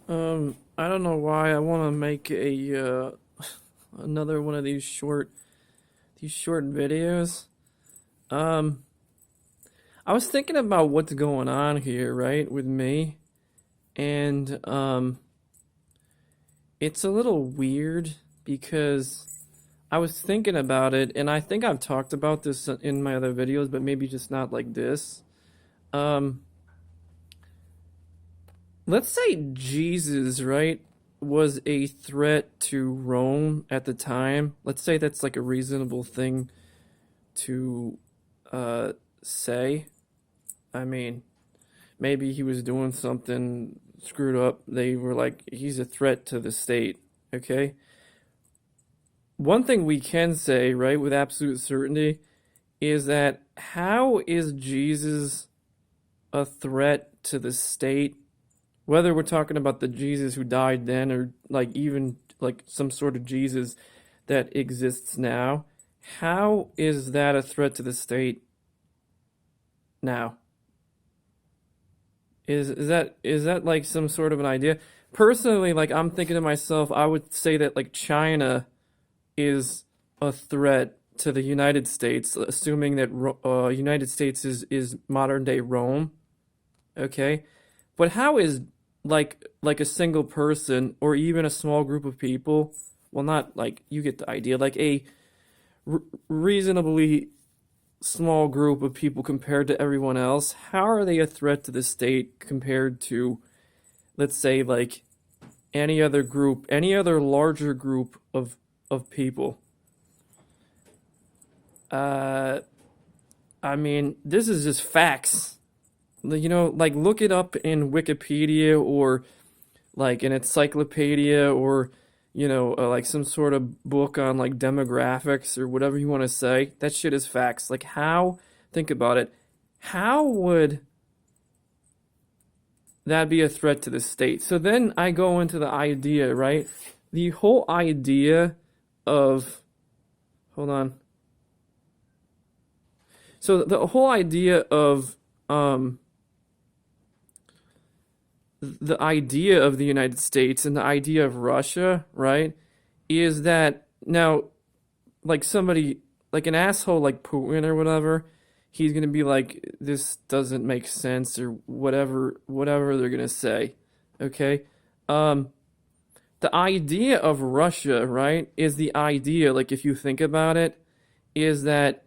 I don't know why I want to make another one of these short videos. Um, I was thinking about what's going on here, right, with me, and it's a little weird because I was thinking about it, and I think I've talked about this in my other videos, but maybe just not like this. Um, let's say Jesus, right, was a threat to Rome at the time. Let's say that's like a reasonable thing to say. I mean, maybe he was doing something screwed up. They were like, he's a threat to the state. Okay. One thing we can say, right, with absolute certainty, is that how is Jesus a threat to the state? Whether we're talking about the Jesus who died then or like even like some sort of Jesus that exists now, how is that a threat to the state now? Is that like some sort of an idea? Personally, like I'm thinking to myself, I would say that like China is a threat to the United States, assuming that United States is modern day Rome. Okay, but how is like a single person or even a small group of people? Well, not like you get the idea, like a reasonably small group of people compared to everyone else. How are they a threat to the state compared to, let's say, like any other group, any other larger group of people? Uh, I mean, this is just facts. Like look it up in Wikipedia or like an encyclopedia or like some sort of book on like demographics or whatever you want to say. That shit is facts. Like how, think about it. How would that be a threat to the state? So then I go into the idea, right? The whole idea of, hold on. So the whole idea of the United States and the idea of Russia, right, is that now, like somebody, like an asshole like Putin or whatever, he's gonna be like, this doesn't make sense or whatever they're gonna say, okay? Um, the idea of Russia, right, is the idea, like if you think about it, is that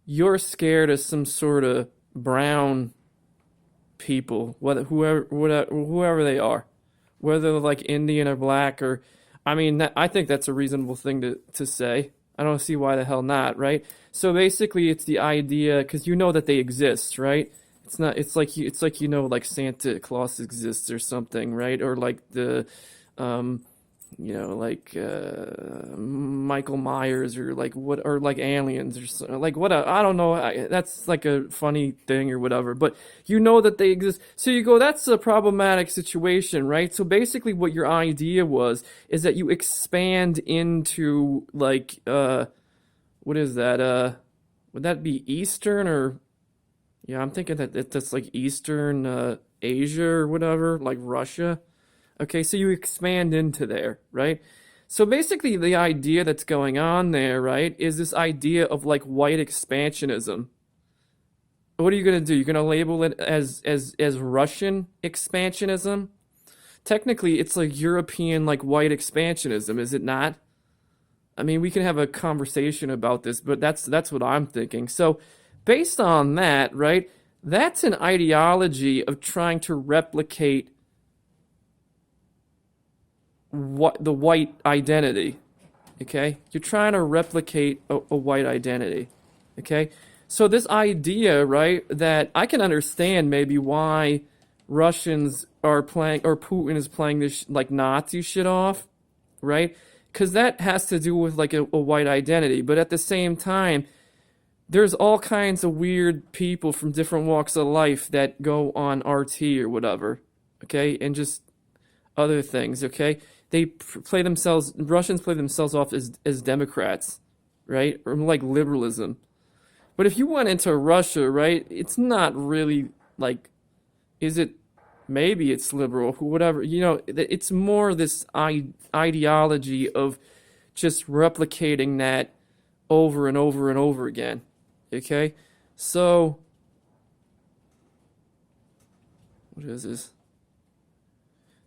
you're scared of some sort of brown people, whoever they are, whether they're like Indian or black or, I mean, I think that's a reasonable thing to say. I don't see why the hell not, right? So basically, it's the idea because you know that they exist, right? It's not. It's like like Santa Claus exists or something, right? Or like the um, like Michael Myers or like what or like aliens or like what I don't know. That's like a funny thing or whatever, but you know that they exist. So you go, that's a problematic situation, right? So basically, what your idea was is that you expand into like what is that? Would that be Eastern or yeah? I'm thinking that's like Eastern Asia or whatever, like Russia. Okay, so you expand into there, right? So basically, the idea that's going on there, right, is this idea of like white expansionism. What are you gonna do? You're gonna label it as Russian expansionism? Technically, it's like European like white expansionism, is it not? I mean, we can have a conversation about this, but that's what I'm thinking. So, based on that, right, that's an ideology of trying to replicate what the white identity. Okay, you're trying to replicate a white identity. Okay, so this idea, right, that I can understand maybe why Russians are playing or Putin is playing this like Nazi shit off, right? Because that has to do with like a white identity, but at the same time there's all kinds of weird people from different walks of life that go on RT or whatever, okay, and just other things, okay? Russians play themselves off as Democrats, right? Or like liberalism. But if you went into Russia, right, it's not really like, is it? maybe it's liberal, whatever. It's more this ideology of just replicating that over and over and over again. Okay? So, what is this?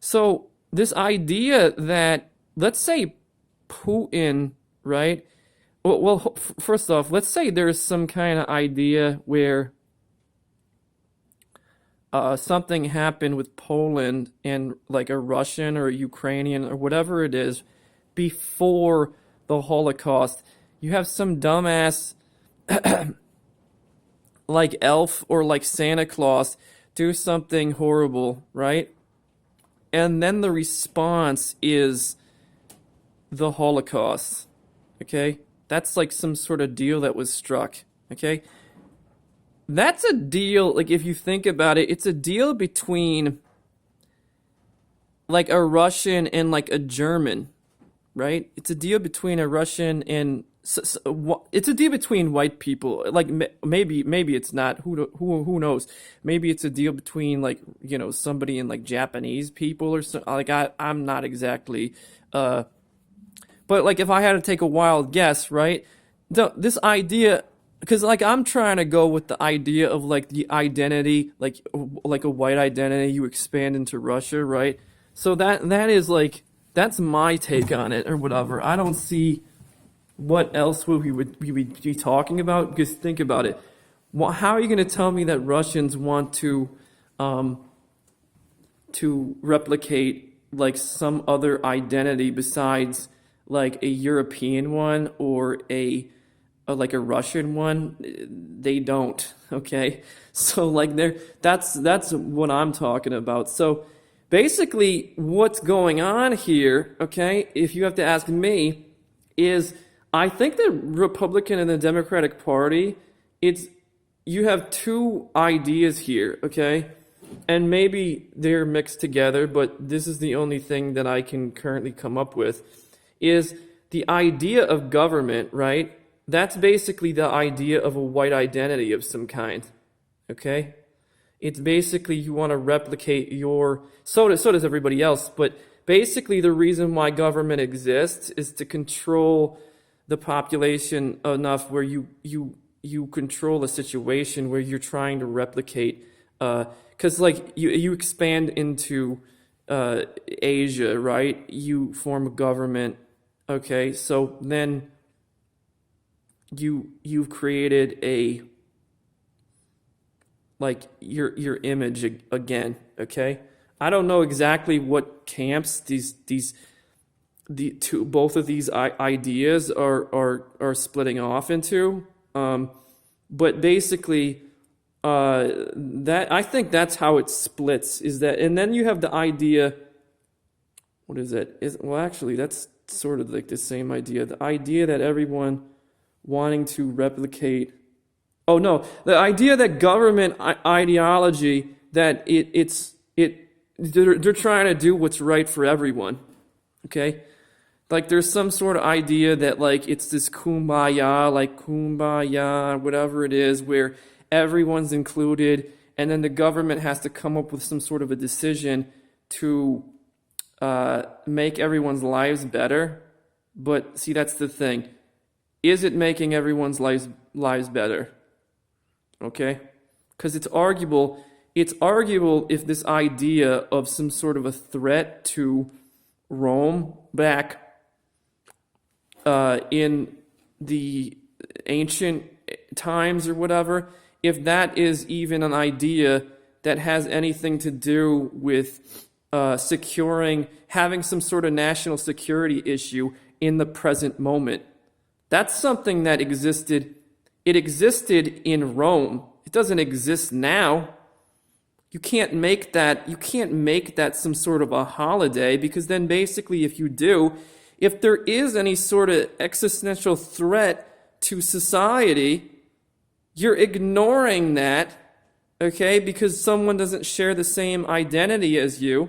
So, this idea that, let's say Putin, right? Well, first off, let's say there's some kind of idea where something happened with Poland and like a Russian or a Ukrainian or whatever it is before the Holocaust. You have some dumbass like elf or like Santa Claus do something horrible, right? And then the response is the Holocaust. Okay? That's like some sort of deal that was struck. Okay? That's a deal, like if you think about it, it's a deal between like a Russian and like a German, right? It's a deal between a Russian and it's a deal between white people. Like maybe it's not. Who knows? Maybe it's a deal between like somebody and like Japanese people or so. Like I'm not exactly. But like if I had to take a wild guess, right? This idea, because like I'm trying to go with the idea of like the identity, like a white identity, you expand into Russia, right? So that is like that's my take on it or whatever. I don't see what else we would be talking about, because think about it. How are you going to tell me that Russians want to replicate like some other identity besides like a European one or like a Russian one? They don't. Okay, so like that's what I'm talking about. So basically, what's going on here? Okay, if you have to ask me, is I think the Republican and the Democratic Party, you have two ideas here, okay? And maybe they're mixed together, but this is the only thing that I can currently come up with, is the idea of government, right? That's basically the idea of a white identity of some kind, okay? It's basically you want to replicate so does everybody else, but basically the reason why government exists is to control the population enough where you control a situation where you're trying to replicate, because like you expand into Asia, right? You form a government, okay? So then you've created a like your image again, okay? I don't know exactly what camps both of these ideas are splitting off into, but basically that I think that's how it splits. Is that, and then you have the idea. What is it? Well, actually, that's sort of like the same idea. The idea that everyone wanting to replicate. Oh no, the idea that government ideology that they're trying to do what's right for everyone. Okay. Like there's some sort of idea that like it's this kumbaya, whatever it is, where everyone's included, and then the government has to come up with some sort of a decision to make everyone's lives better. But see, that's the thing. Is it making everyone's lives better? Okay? Because it's arguable if this idea of some sort of a threat to Rome back in the ancient times or whatever, if that is even an idea that has anything to do with having some sort of national security issue in the present moment. That's something that existed. It existed in Rome. It doesn't exist now. You can't make that some sort of a holiday, because then basically if there is any sort of existential threat to society, you're ignoring that, okay, because someone doesn't share the same identity as you,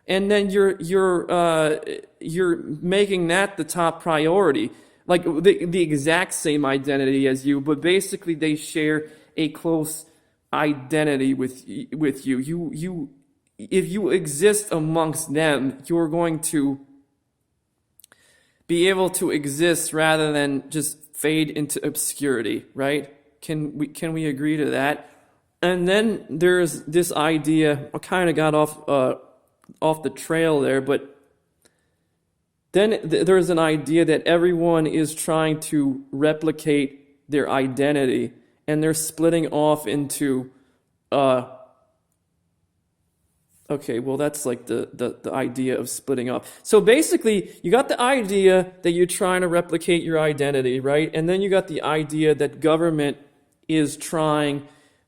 and then you're making that the top priority, like the exact same identity as you, but basically they share a close identity with you. if you exist amongst them, you're going to be able to exist rather than just fade into obscurity, right? Can we agree to that? And then there's this idea. I kind of got off the trail there, but then there's an idea that everyone is trying to replicate their identity, and they're splitting off into okay, well, that's like the idea of splitting up. So basically, you got the idea that you're trying to replicate your identity, right? And then you got the idea that government is trying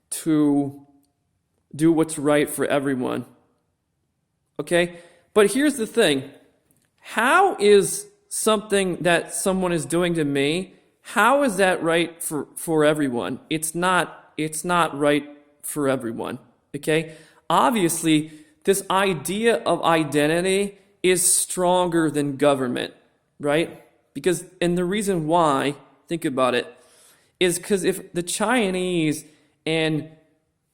to do what's right for everyone. Okay? But here's the thing. How is something that someone is doing to me, how is that right for everyone? It's not right for everyone. Okay? Obviously, this idea of identity is stronger than government, right? And the reason why, think about it, is because if the Chinese and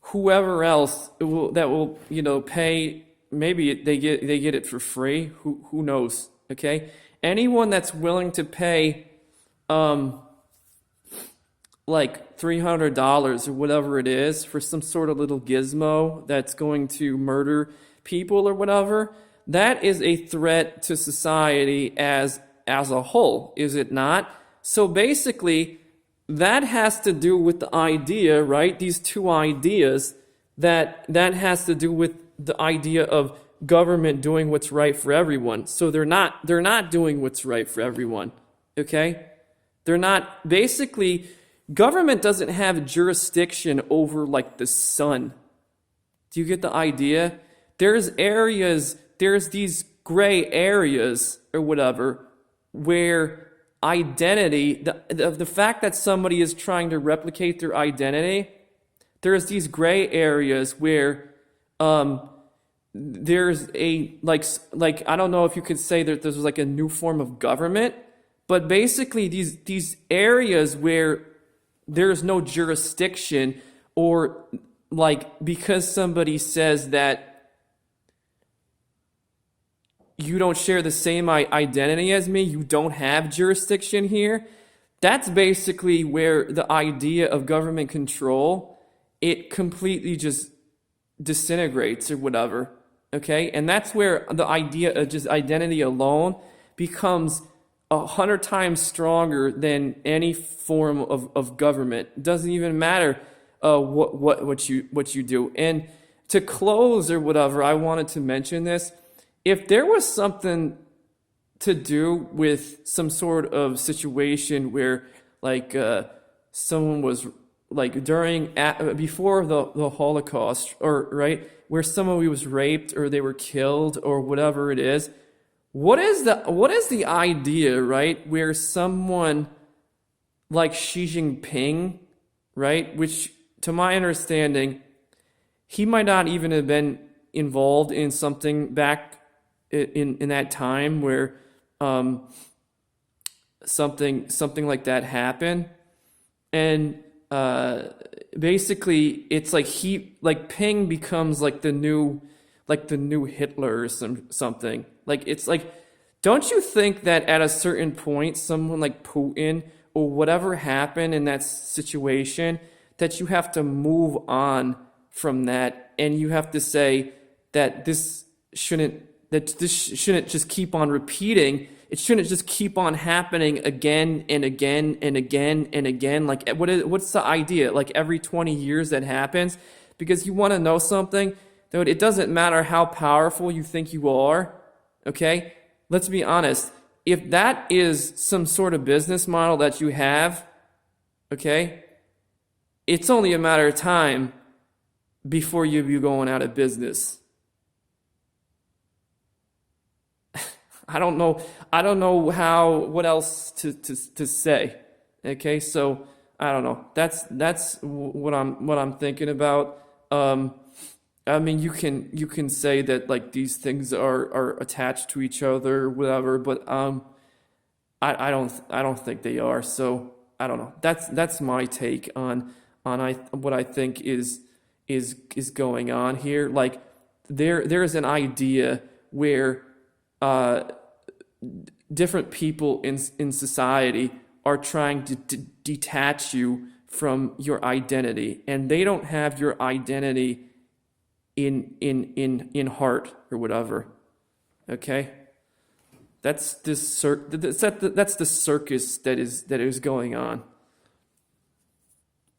whoever else that will pay, maybe they get it for free. Who knows? Okay, anyone that's willing to pay like $300 or whatever it is for some sort of little gizmo that's going to murder people or whatever, that is a threat to society as a whole, is it not? So basically, that has to do with the idea, right? These two ideas, that has to do with the idea of government doing what's right for everyone. So they're not doing what's right for everyone. Okay? They're not, basically, government doesn't have jurisdiction over like the sun. Do you get the idea? There's these gray areas or whatever where identity, the fact that somebody is trying to replicate their identity, there's these gray areas where there's a like I don't know if you could say that there's like a new form of government, but basically these areas where there's no jurisdiction, or like because somebody says that you don't share the same identity as me, you don't have jurisdiction here. That's basically where the idea of government control, it completely just disintegrates or whatever. Okay? And that's where the idea of just identity alone becomes 100 times stronger than any form of government. It doesn't even matter what you do. And to close or whatever, I wanted to mention this. If there was something to do with some sort of situation where like someone was like before the Holocaust, or right, where someone was raped or they were killed or whatever it is, what is the idea, right, where someone like Xi Jinping, right, which to my understanding, he might not even have been involved in something back in that time where something like that happened, and basically it's like Ping becomes like the new Hitler or something. Like it's like, don't you think that at a certain point someone like Putin or whatever happened in that situation, that you have to move on from that, and you have to say that this shouldn't just keep on repeating. It shouldn't just keep on happening again and again and again and again. Like, what's the idea? Like every 20 years that happens? Because you want to know something? Dude, it doesn't matter how powerful you think you are, okay? Let's be honest. If that is some sort of business model that you have, okay, it's only a matter of time before you'll be going out of business. I don't know what else to say. Okay, so I don't know. That's what I'm thinking about. I mean, you can say that like these things are attached to each other or whatever, but I don't think they are. So I don't know. That's my take on what I think is going on here. Like, there is an idea where uh, different people in society are trying to detach you from your identity, and they don't have your identity in heart or whatever. Okay, that's the circus that is going on.